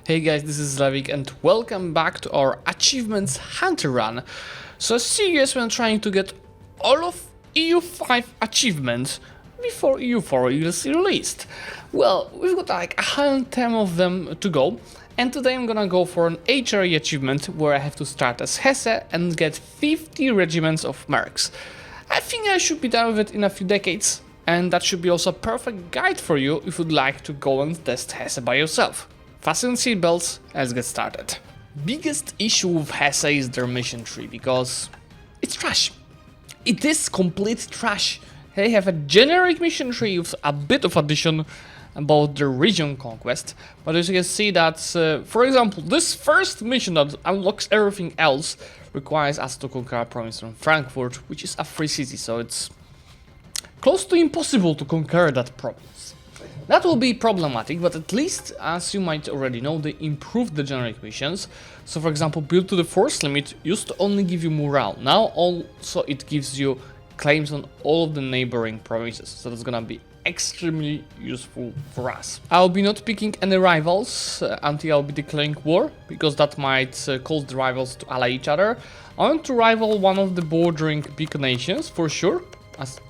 Hey guys, this is Zlewikk and welcome back to our Achievements Hunter Run. So serious when trying to get all of EU5 achievements before EU4 is released. Well, we've got like 110 of them to go, and today I'm gonna go for an HRE achievement where I have to start as Hesse and get 50 regiments of mercs. I think I should be done with it in a few decades, and that should be also a perfect guide for you if you'd like to go and test Hesse by yourself. Fasten seatbelts, let's get started. Biggest issue with Hesse is their mission tree, because it's trash. It is complete trash. They have a generic mission tree with a bit of addition about the region conquest, but as you can see that, for example, this first mission that unlocks everything else requires us to conquer a province from Frankfurt, which is a free city, so it's close to impossible to conquer that province. That will be problematic, but at least, as you might already know, they improved the generic missions. So for example, build to the force limit used to only give you morale. Now also it gives you claims on all of the neighboring provinces. So that's gonna be extremely useful for us. I'll be not picking any rivals until I'll be declaring war, because that might cause the rivals to ally each other. I want to rival one of the bordering big nations for sure,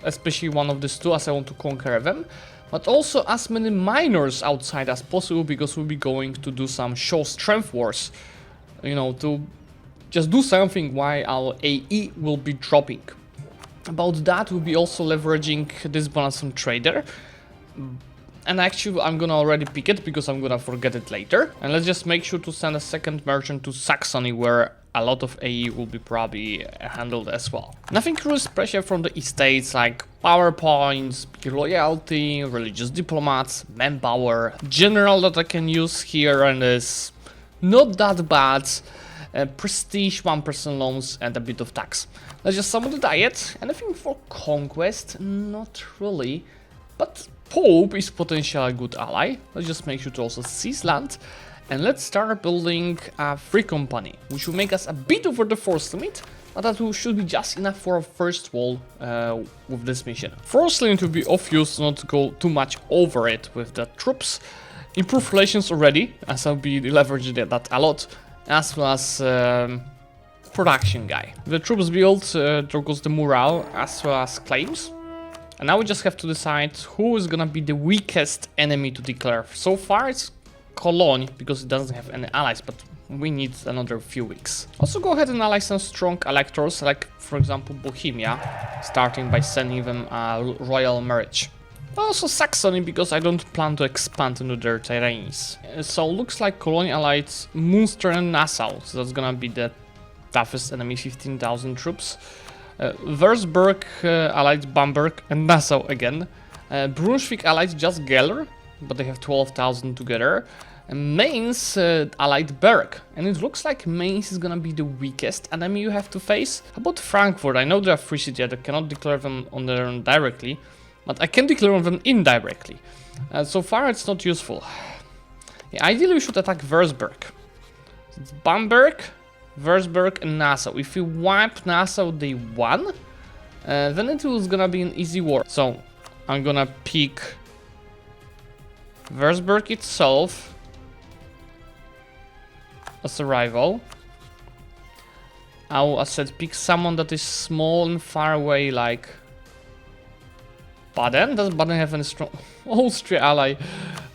especially one of these two, as I want to conquer them. But also as many minors outside as possible, because we'll be going to do some show strength wars. You know, to just do something while our AE will be dropping. About that, we'll be also leveraging this bonus on trader. And actually, I'm gonna already pick it because I'm gonna forget it later. And let's just make sure to send a second merchant to Saxony, where a lot of AE will be probably handled as well. Nothing cruise pressure from the estates like power points, loyalty, religious diplomats, manpower, general that I can use here and is not that bad, prestige, 1% loans and a bit of tax. Let's just summon the diet. Anything for conquest? Not really, but Pope is potentially a good ally. Let's just make sure to also seize land. And let's start building a free company, which will make us a bit over the force limit, but that should be just enough for a first wall with this mission. Force limit will be of use, not to go too much over it with the troops. Improve relations already, as I'll be leveraging that a lot, as well as production guy. The troops built, there goes the morale, as well as claims. And now we just have to decide who is gonna be the weakest enemy to declare. So far it's Cologne, because it doesn't have any allies, but we need another few weeks. Also go ahead and ally some strong electors, like for example Bohemia, starting by sending them a royal marriage. Also Saxony, because I don't plan to expand into their terrains. So looks like Cologne allied Munster and Nassau, so that's gonna be the toughest enemy, 15,000 troops. Würzburg allied Bamberg and Nassau again. Brunswick allied just Geller, but they have 12,000 together. And Mainz allied Berg, and it looks like Mainz is gonna be the weakest enemy you have to face. How about Frankfurt? I know they're a free city, I cannot declare them on their own directly, but I can declare on them indirectly. So far it's not useful. Yeah, ideally we should attack Würzburg. It's Bamberg, Würzburg and Nassau. If we wipe Nassau day one, then it was gonna be an easy war. So I'm gonna pick Würzburg itself as a rival. I said pick someone that is small and far away, like Baden. Does Baden have any strong Austria ally?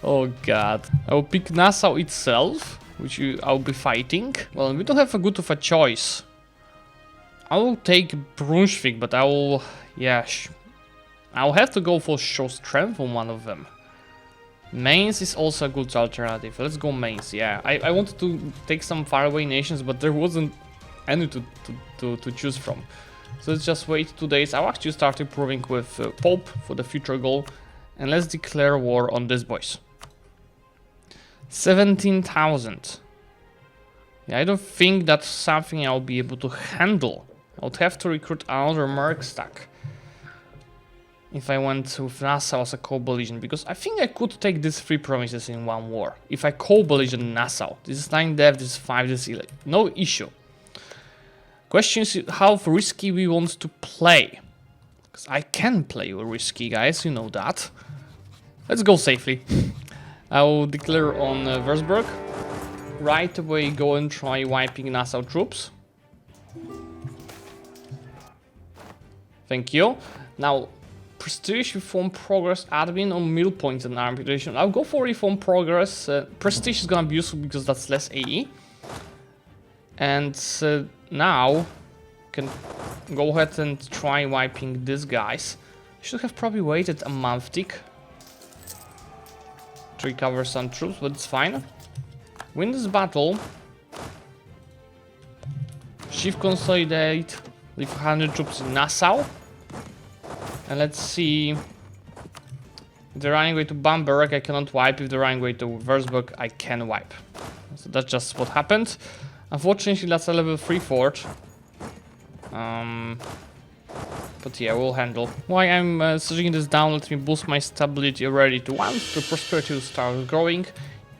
Oh god. I will pick Nassau itself, which I'll be fighting. Well, we don't have a good of a choice. I will take Brunswick, but I will, yeah, I'll have to go for show strength on one of them. Mainz is also a good alternative. Let's go Mainz. Yeah, I wanted to take some faraway nations, but there wasn't any to choose from. So let's just wait 2 days. I'll actually start improving with Pope for the future goal. And let's declare war on these boys. 17,000. Yeah, I don't think that's something I'll be able to handle. I would have to recruit another merc stack if I went with Nassau as a co-belligerent, because I think I could take these 3 provinces in one war. If I co-belligerent Nassau, this is 9 dev, this is 5, this is 11. No issue. Question is how risky we want to play. Because I can play risky, guys, you know that. Let's go safely. I will declare on Würzburg. right away go and try wiping Nassau troops. Thank you. Now, prestige, reform progress, admin on mill points and amputation. I'll go for reform progress. Prestige is gonna be useful because that's less AE. And now can go ahead and try wiping these guys. Should have probably waited a month tick to recover some troops, but it's fine. Win this battle. Shift consolidate. Leave 100 troops in Nassau. And let's see. If they're running away to Bamberg, I cannot wipe. If they're running away to Würzburg, I can wipe. So that's just what happened. Unfortunately, that's a level 3 fort. But yeah, we'll handle. While I'm setting this down, let me boost my stability already to 1. The prosperity will start growing.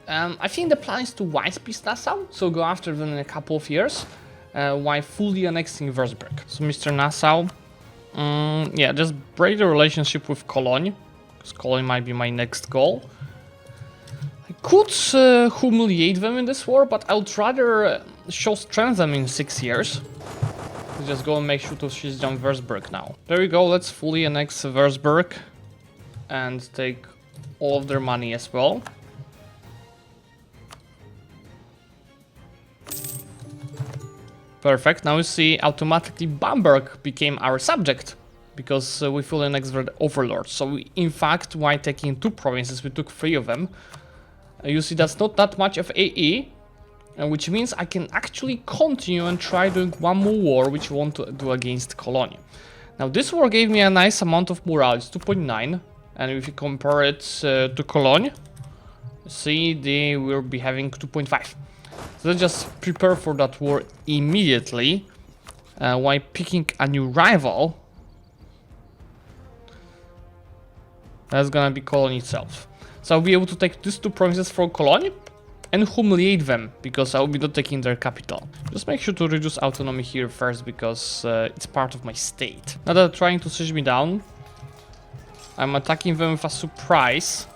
I think the plan is to white piece Nassau, so go after them in a couple of years, while fully annexing Würzburg. So Mr. Nassau, yeah, just break the relationship with Cologne, because Cologne might be my next goal. I could humiliate them in this war, but I would rather show strength them in 6 years. Just go and make sure to seize down Würzburg now. There we go, let's fully annex Würzburg and take all of their money as well. Perfect, now you see automatically Bamberg became our subject because we fully annexed the overlords. So we, in fact, while taking 2 provinces, we took 3 of them. You see that's not that much of AE, which means I can actually continue and try doing one more war, which I want to do against Cologne. Now this war gave me a nice amount of morale, it's 2.9, and if you compare it to Cologne, see they will be having 2.5. So let's just prepare for that war immediately, while picking a new rival. That's gonna be Cologne itself. So I'll be able to take these 2 provinces from Cologne and humiliate them, because I will be not taking their capital. Just make sure to reduce autonomy here first, because it's part of my state. Now that they're trying to siege me down, I'm attacking them with a surprise.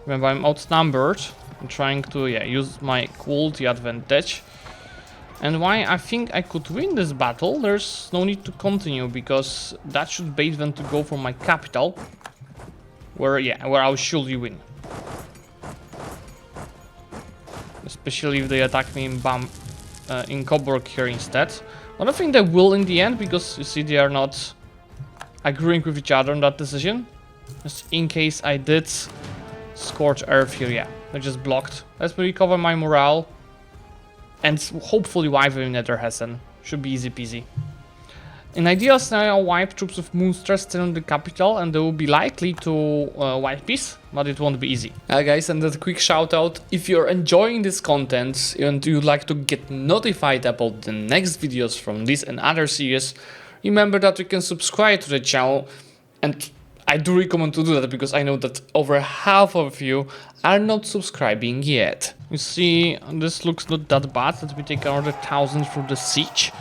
Remember, I'm outnumbered. I'm trying to use my quality advantage. And why I think I could win this battle, there's no need to continue, because that should bait them to go for my capital, where I'll surely win. Especially if they attack me in Coburg here instead. I don't think they will in the end, because you see they are not agreeing with each other on that decision. Just in case I did scorch earth here, they're just blocked. Let me recover my morale and hopefully wipe them in Nether Hessen. Should be easy peasy. In ideal scenario, I'll wipe troops of Munster still in the capital, and they will be likely to wipe peace, but it won't be easy. Guys, and a quick shout out, if you're enjoying this content and you'd like to get notified about the next videos from this and other series, remember that you can subscribe to the channel, and I do recommend to do that because I know that over half of you are not subscribing yet. You see, this looks not that bad. Let me take another 1,000 through the siege.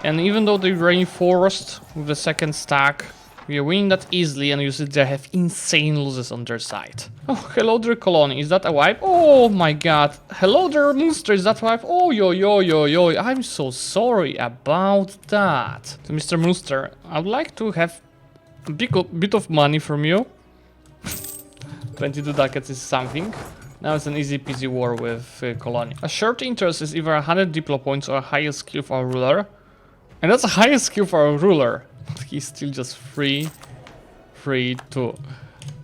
And even though they reinforced with the second stack, we are winning that easily, and you see they have insane losses on their side. Oh, hello there, Cologne. Is that a wipe? Oh my god. Hello there, Munster. Is that a wipe? Oh, yo. I'm so sorry about that. So, Mr. Munster, I would like to have a bit of money from you. 22 ducats is something. Now it's an easy peasy war with Cologne. A short interest is either 100 diplo points or a higher skill for our ruler. And that's a higher skill for our ruler. But he's still just free to...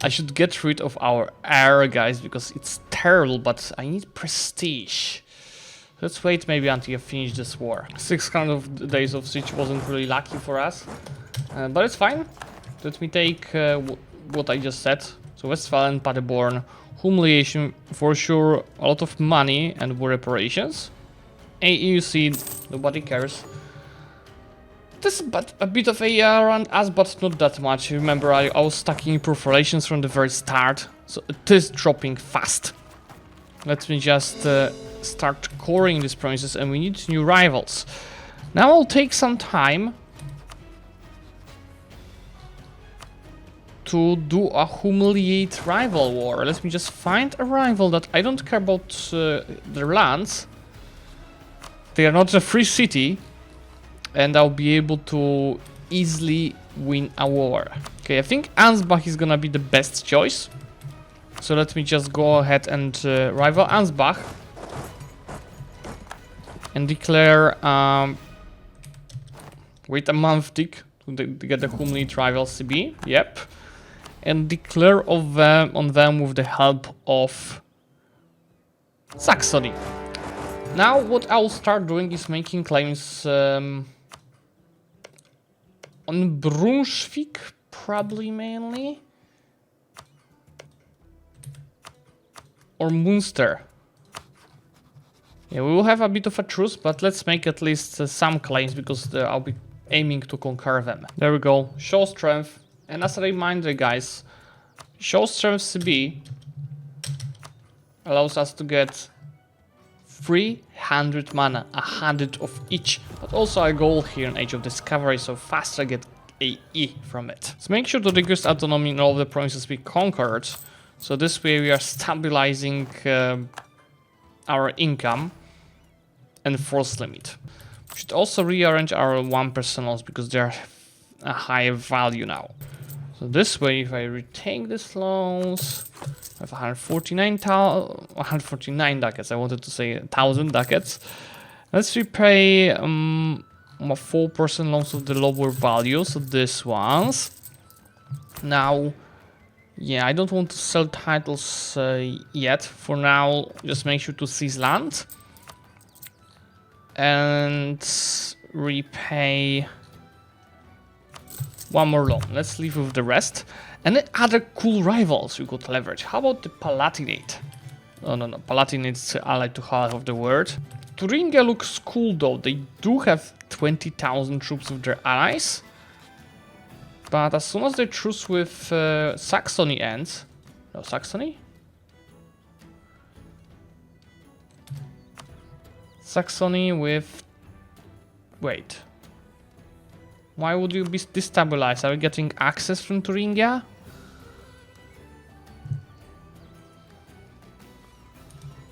I should get rid of our air, guys, because it's terrible, but I need prestige. Let's wait maybe until I finish this war. 600 days of siege wasn't really lucky for us. But it's fine. Let me take what I just said. So Westphalen, Paderborn, humiliation, for sure, a lot of money and war reparations. AEUC, nobody cares. There's a bit of AE around us, but not that much. Remember, I was stacking improved relations from the very start, so it is dropping fast. Let me just start coring these provinces, and we need new rivals. Now I'll take some time to do a humiliate rival war. Let me just find a rival that I don't care about their lands. They are not a free city, and I'll be able to easily win a war. Okay, I think Ansbach is gonna be the best choice. So let me just go ahead and rival Ansbach and declare wait a month tick to get the humiliate rival CB. Yep, and declare on them with the help of Saxony. Now what I'll start doing is making claims on Brunswick, probably mainly, or Munster. Yeah, we will have a bit of a truce, but let's make at least some claims, because I'll be aiming to conquer them. There we go, show strength. And as a reminder, guys, show strength CB allows us to get 300 mana, 100 of each, but also a goal here in Age of Discovery, so faster get AE from it. So make sure to request autonomy in all of the provinces we conquered, so this way we are stabilizing our income and force limit. We should also rearrange our 1 personals, because they're a higher value now. So this way, if I retake these loans, I have 149 ducats. I wanted to say 1,000 ducats. Let's repay 4% loans of the lower value, so this ones. Now, yeah, I don't want to sell titles yet. For now, just make sure to seize land and repay 1 more loan. Let's leave with the rest. And the other cool rivals we could leverage. How about the Palatinate? Oh, no, Palatinate's allied to half of the world. Thuringia looks cool though. They do have 20,000 troops with their allies. But as soon as the truce with Saxony ends... No, Saxony? Saxony with... Wait. Why would you be destabilized? Are we getting access from Thuringia?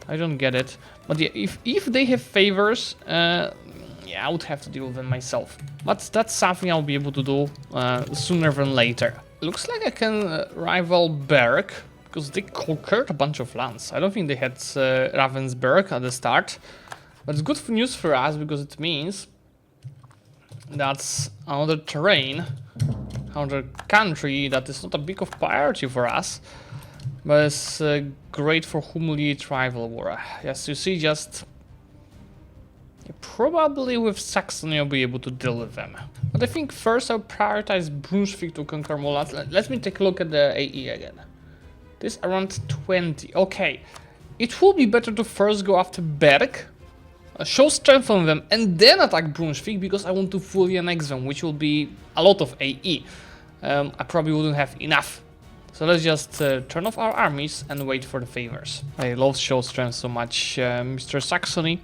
I don't get it. But yeah, if they have favors, yeah, I would have to deal with them myself. But that's something I'll be able to do sooner than later. Looks like I can rival Berg, because they conquered a bunch of lands. I don't think they had Ravensburg at the start. But it's good news for us, because it means that's another terrain, another country that is not a big of priority for us, but it's great for humiliate rival war. Yes, you see, just probably with Saxony I'll be able to deal with them. But I think first I'll prioritize Brunswick to conquer more lands. Let me take a look at the AE again. This around 20. Okay, it will be better to first go after Berg, show strength on them, and then attack Brunswick, because I want to fully annex them, which will be a lot of AE. I probably wouldn't have enough. So let's just turn off our armies and wait for the favors. I love show strength so much, Mr. Saxony.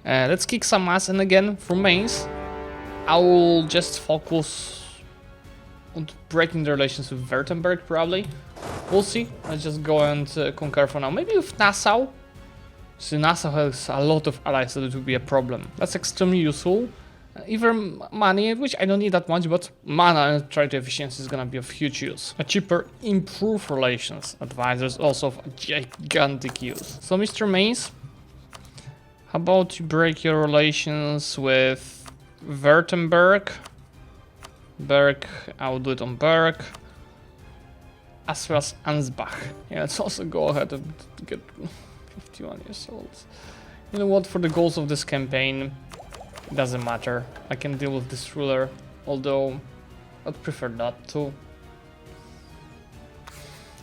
Let's kick some ass, and again, for Mainz, I will just focus on breaking the relations with Württemberg, probably. We'll see. Let's just go and conquer for now. Maybe with Nassau. So Nassau has a lot of allies, so it will be a problem. That's extremely useful. Even money, which I don't need that much, but mana and trade efficiency is gonna be of huge use. A cheaper improve relations advisors also of gigantic use. So Mr. Mainz, how about you break your relations with Württemberg? Berg, I will do it on Berg. As well as Ansbach. Yeah, let's also go ahead and get 51 years old. You know what, for the goals of this campaign, it doesn't matter. I can deal with this ruler, although I'd prefer not to.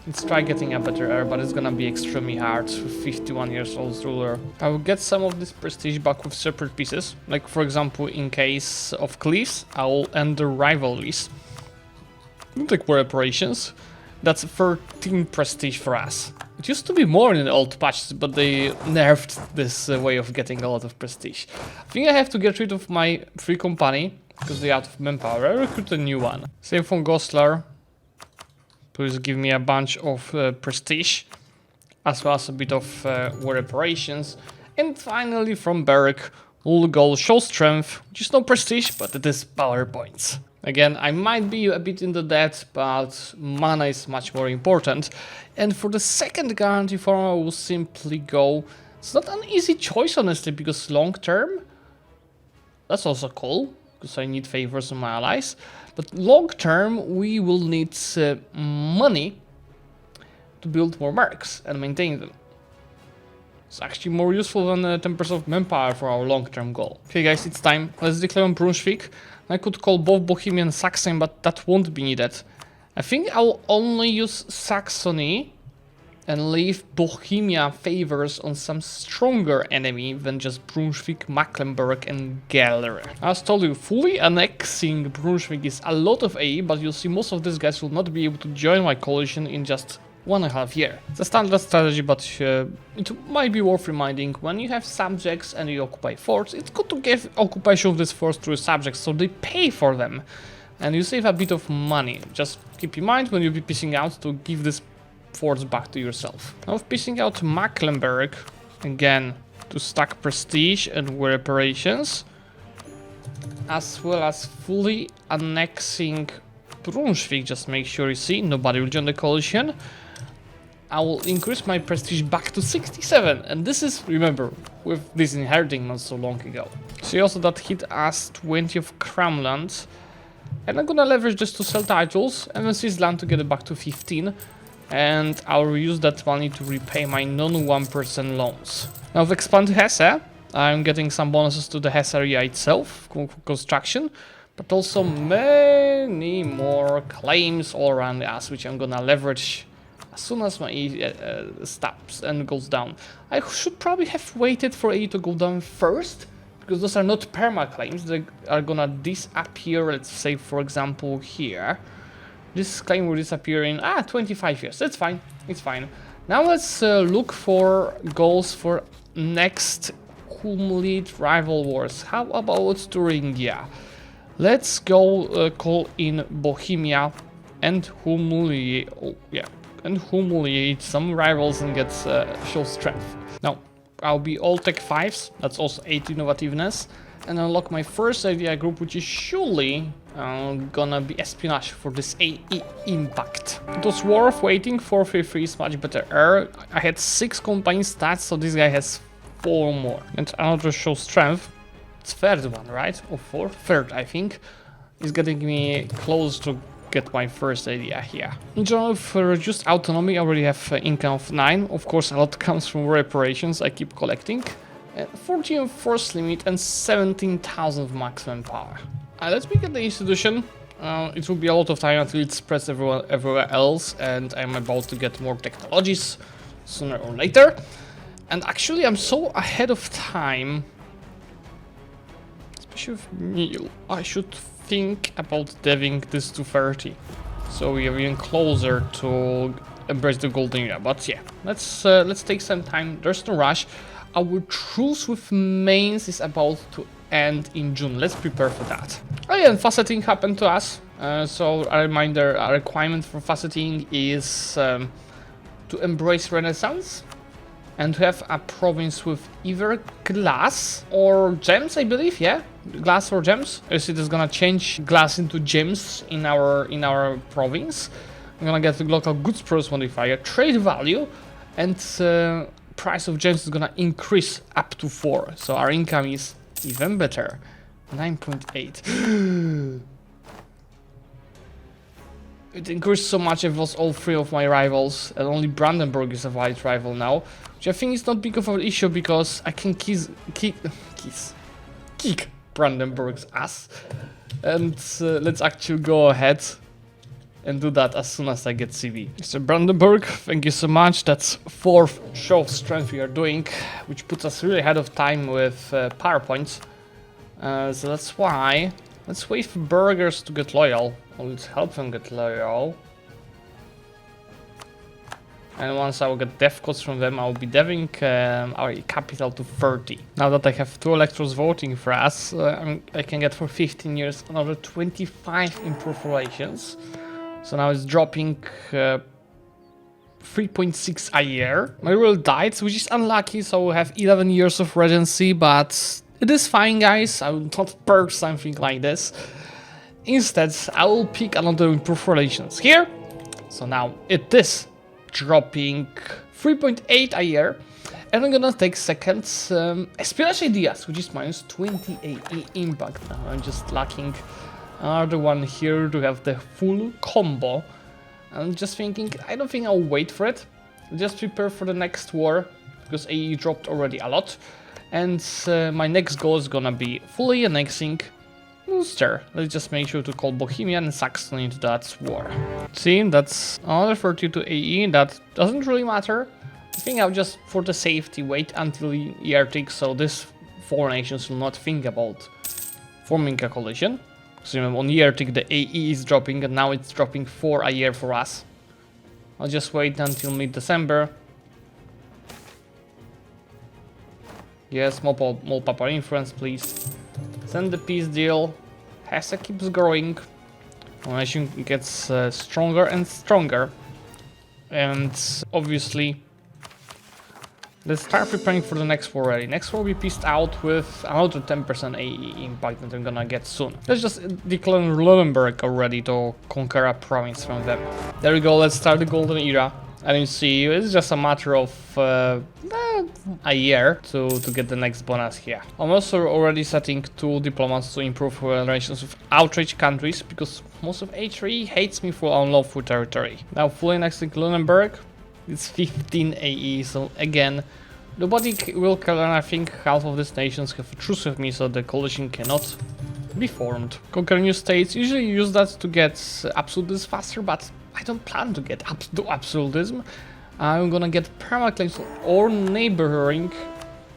Let's try getting a better heir, but it's gonna be extremely hard with 51 years old ruler. I will get some of this prestige back with separate pieces. Like for example, in case of Cleves, I will end the rivalries. Like war operations. That's 13 prestige for us. It used to be more in the old patches, but they nerfed this way of getting a lot of prestige. I think I have to get rid of my free company, because they're out of manpower. I recruit a new one. Same from Goslar. Please give me a bunch of prestige, as well as a bit of war reparations. And finally from Berg, we'll go show strength, which is no prestige, but it is power points. Again, I might be a bit in the debt, but mana is much more important. And for the second guarantee form, I will simply go... It's not an easy choice, honestly, because long term, that's also cool, because I need favors on my allies. But long term, we will need money to build more mercs and maintain them. It's actually more useful than 10% of manpower for our long-term goal. Okay guys, it's time. Let's declare on Brunswick. I could call both Bohemia and Saxony, but that won't be needed. I think I'll only use Saxony and leave Bohemia favors on some stronger enemy than just Brunswick, Mecklenburg and Gallere. As told you, fully annexing Brunswick is a lot of AE, but you'll see most of these guys will not be able to join my coalition in just 1.5 years. It's a standard strategy, but it might be worth reminding. When you have subjects and you occupy forts, it's good to give occupation of this force through subjects, so they pay for them. And you save a bit of money. Just keep in mind when you'll be piecing out to give this forts back to yourself. Now with piecing out Mecklenburg, again, to stack prestige and war reparations, as well as fully annexing Brunswick, just make sure you see, nobody will join the coalition. I will increase my prestige back to 67, and this is, remember, with this inheriting not so long ago. See also that hit us 20 of Cramland, and I'm gonna leverage this to sell titles, and then seize land to get it back to 15, and I'll use that money to repay my non-1% loans. Now with expanded Hesse, I'm getting some bonuses to the Hesse area itself, construction, but also many more claims all around us, which I'm gonna leverage as soon as my stops and goes down. I should probably have waited for AE to go down first, because those are not perma claims. They are gonna disappear, let's say for example here. This claim will disappear in 25 years. That's fine, it's fine. Now let's look for goals for next lead rival wars. How about Thuringia? Let's go call in Bohemia and humiliate, humiliate some rivals and get show strength. Now, I'll be all tech 5s, that's also 8 innovativeness, and unlock my first idea group, which is surely gonna be espionage for this AE impact. It was worth waiting. 433 is much better. I had 6 combined stats, so this guy has 4 more. And another show strength. It's third one, right? Or fourth? Third, I think. Is getting me close to get my first idea here. In general, for reduced autonomy, I already have income of 9. Of course, a lot comes from reparations I keep collecting. 14 force limit and 17,000 of maximum power. Let's begin the institution. It will be a lot of time until it spreads everywhere else, and I'm about to get more technologies sooner or later. And actually, I'm so ahead of time. Especially with meal, I should think about deving this to 30. So we are even closer to embrace the golden era. But yeah, let's take some time. There's no rush. Our truce with Mainz is about to end in June. Let's prepare for that. Oh yeah, and faceting happened to us. So a reminder, a requirement for faceting is to embrace Renaissance and to have a province with either glass or gems, I believe, yeah? Glass or gems. As it is gonna change glass into gems in our province. I'm gonna get the local goods price modifier, trade value, and price of gems is gonna increase up to 4. So our income is even better. 9.8. It increased so much. I've lost all 3 of my rivals, and only Brandenburg is a valid rival now, which I think is not big of an issue because I can kick Brandenburg's ass. And let's actually go ahead and do that as soon as I get CV. Mr. Brandenburg, thank you so much. That's 4th show of strength we are doing, which puts us really ahead of time with PowerPoints. So that's why let's wait for burghers to get loyal. Or let's help them get loyal. And once I will get death codes from them, I will be deving our capital to 30. Now that I have 2 electors voting for us, I can get for 15 years another 25 improved relations. So now it's dropping 3.6 a year. My rule died, which is unlucky, so we have 11 years of regency, but it is fine, guys. I will not perk something like this. Instead, I will pick another improved relations here. So now it is dropping 3.8 a year. And I'm gonna take second espionage ideas, which is minus 20 AE impact. Now I'm just lacking another one here to have the full combo. I'm just thinking, I don't think I'll wait for it. Just prepare for the next war, because AE dropped already a lot. And my next goal is gonna be fully annexing Munster. Let's just make sure to call Bohemia and Saxony into that war. See, that's another 32 AE, that doesn't really matter. I think I'll just, for the safety, wait until the year ticks, so these four nations will not think about forming a coalition. So on year tick the AE is dropping, and now it's dropping 4 a year for us. I'll just wait until mid-December. Yes, more Papal influence, please. Send the peace deal. Hesse keeps growing. Nation gets stronger and stronger. And obviously, let's start preparing for the next war already. Next war will be pieced out with another 10% AE impact that I'm gonna get soon. Let's just declare Lunenburg already to conquer a province from them. There we go, let's start the golden era. And you see, it's just a matter of a year to get the next bonus here. I'm also already setting 2 diplomats to improve relations with outraged countries, because most of HRE hates me for unlawful territory. Now fully annexing Lunenburg. It's 15 AE, so again, nobody will care, and I think half of these nations have a truce with me, so the coalition cannot be formed. Conquer new states, usually use that to get absolutism faster, but I don't plan to get to absolutism. I'm gonna get permaclaims or neighboring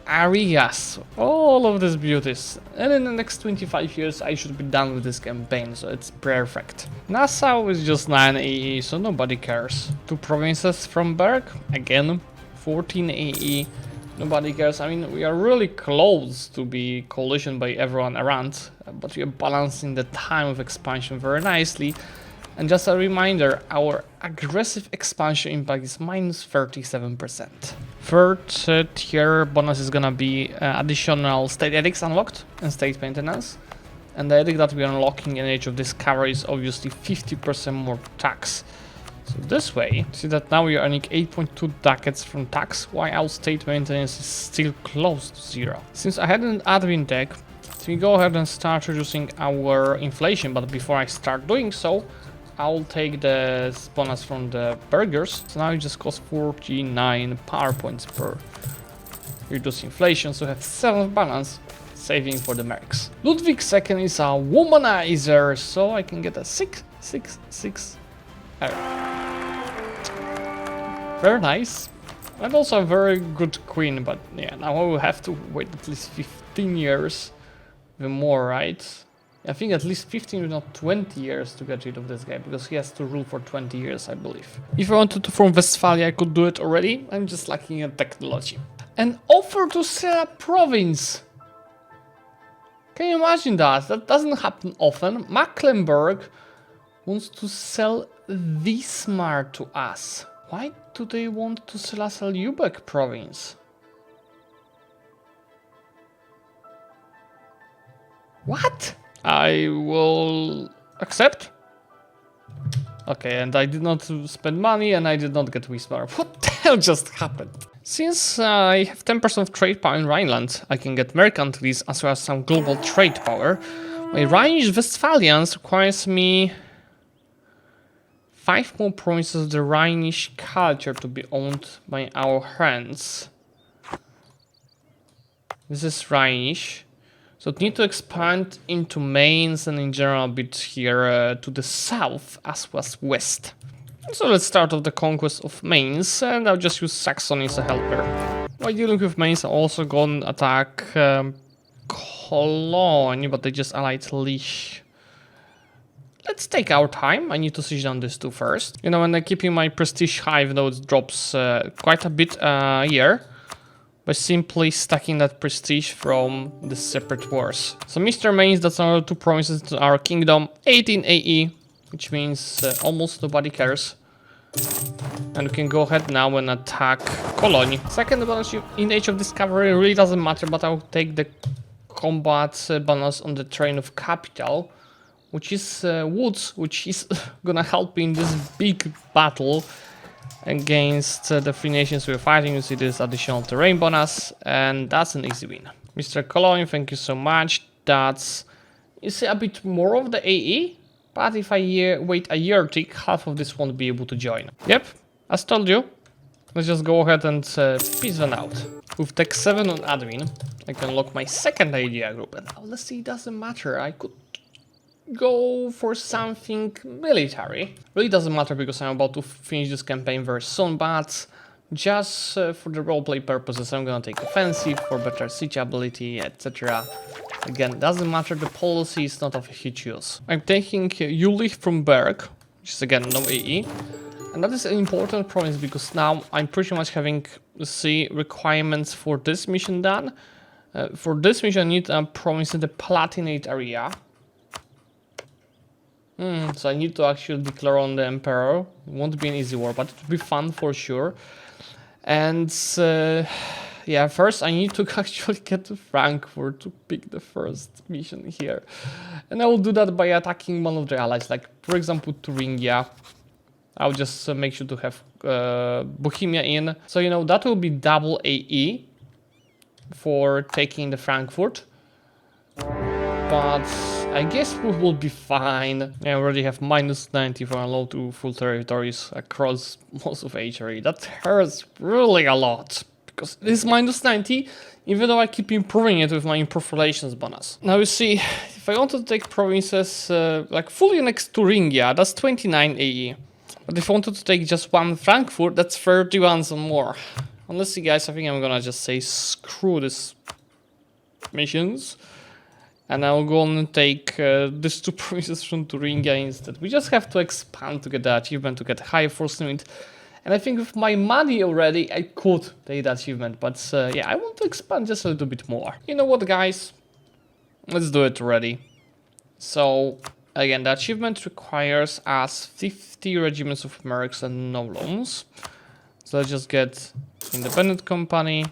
areas. All of these beauties. And in the next 25 years I should be done with this campaign, so it's perfect. Nassau is just 9 AE, so nobody cares. 2 provinces from Berg, again 14 AE, nobody cares. I mean, we are really close to be coalitioned by everyone around, but we are balancing the time of expansion very nicely. And just a reminder, our aggressive expansion impact is minus 37%. Third tier bonus is gonna be additional state edicts unlocked and state maintenance. And the edict that we are unlocking in Age of Discovery is obviously 50% more tax. So this way, see that now we are earning 8.2 ducats from tax, while our state maintenance is still close to 0. Since I had an admin deck, let me go ahead and start reducing our inflation, but before I start doing so, I'll take the bonus from the burgers. So now it just costs 49 power points per reduce inflation, so we have 7 balance, saving for the mercs. Zlewikk II is a womanizer, so I can get a 6/6/6. Very nice. And also a very good queen, but yeah, now I will have to wait at least 15 years. Even more, right? I think at least 15 if not 20 years to get rid of this guy, because he has to rule for 20 years, I believe. If I wanted to form Westphalia, I could do it already. I'm just lacking in technology. An offer to sell a province! Can you imagine that? That doesn't happen often. Mecklenburg wants to sell Wismar to us. Why do they want to sell us a Zlewikk province? What? I will accept. Okay, and I did not spend money and I did not get Wismar. What the hell just happened? Since I have 10% of trade power in Rhineland, I can get mercantiles as well as some global trade power. My Rhinish Westphalians requires me 5 more provinces of the Rhinish culture to be owned by our hands. This is Rhinish. So it need to expand into Mainz and in general a bit here to the south as well as west. So let's start off the conquest of Mainz, and I'll just use Saxony as a helper. While dealing with Mainz, I'm also going to attack Cologne, but they just allied Lich. Let's take our time. I need to siege down these 2 first. You know, and I'm keeping my prestige high, even though it drops quite a bit a year, by simply stacking that prestige from the separate wars. So Mr. Mainz, that's another 2 provinces to our kingdom, 18 AE. which means almost nobody cares. And we can go ahead now and attack Cologne. Second bonus in Age of Discovery really doesn't matter, but I'll take the combat bonus on the Train of Capital, which is woods, which is gonna help in this big battle against the three nations we're fighting. You see this additional terrain bonus, and that's an easy win. Mr. Cologne, thank you so much. That's, you see, a bit more of the AE, but if I wait a year tick, half of this won't be able to join. Yep, as told you. Let's just go ahead and piece them out. With Tech 7 on admin, I can lock my second idea group, and honestly, it doesn't matter. I could go for something military. Really doesn't matter because I'm about to finish this campaign very soon, but just for the roleplay purposes, I'm gonna take offensive for better siege ability, etc. Again, doesn't matter, the policy is not of a huge use. I'm taking Jülich from Berg, which is again no AE. And that is an important promise because now I'm pretty much having the requirements for this mission done. For this mission I need a promise in the Palatinate area. So I need to actually declare on the Emperor. It won't be an easy war, but it will be fun for sure. And yeah, first I need to actually get to Frankfurt to pick the first mission here. And I will do that by attacking one of the allies, like for example Thuringia. I'll just make sure to have Bohemia in. So, you know, that will be double AE for taking the Frankfurt. But I guess we will be fine. I already have minus 90 from low to full territories across most of HRE. That hurts really a lot. Because it is minus 90, even though I keep improving it with my improved relations bonus. Now you see, if I want to take provinces like fully next to Thuringia, that's 29 AE. But if I wanted to take just one Frankfurt, that's 31 some more. Honestly, guys, I think I'm gonna just say screw this missions. And I'll go on and take these two provinces from Thuringia instead. We just have to expand to get the achievement, to get higher force limit. And I think with my money already, I could take the achievement. But yeah, I want to expand just a little bit more. You know what, guys? Let's do it already. So, again, the achievement requires us 50 regiments of mercs and no loans. So let's just get independent company,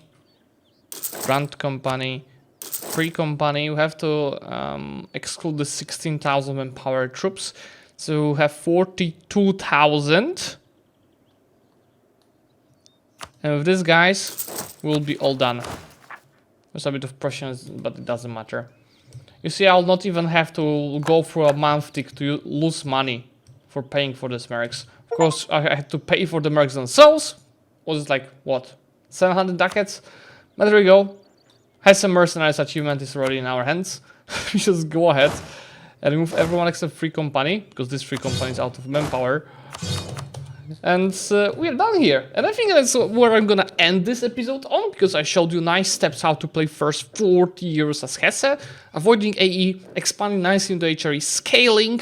grant company, free company. We have to exclude the 16,000 manpower troops. So we have 42,000. And with this, guys, we'll be all done. There's a bit of pressure, but it doesn't matter. You see, I'll not even have to go through a month tick to lose money for paying for these mercs. Of course, I had to pay for the mercs themselves. Was it like, what, 700 ducats? But there we go. Hesse Mercenaries achievement is already in our hands. We just go ahead and remove everyone except free company, because this free company is out of manpower. And we're done here. And I think that's where I'm gonna end this episode on, because I showed you nice steps how to play first 40 years as Hesse, avoiding AE, expanding nicely into HRE, scaling,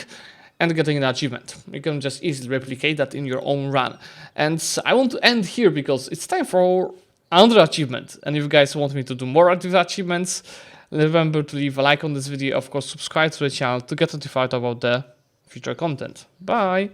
and getting an achievement. You can just easily replicate that in your own run. And I want to end here because it's time for another achievement. And if you guys want me to do more of these achievements, remember to leave a like on this video. Of course, subscribe to the channel to get notified about the future content. Bye!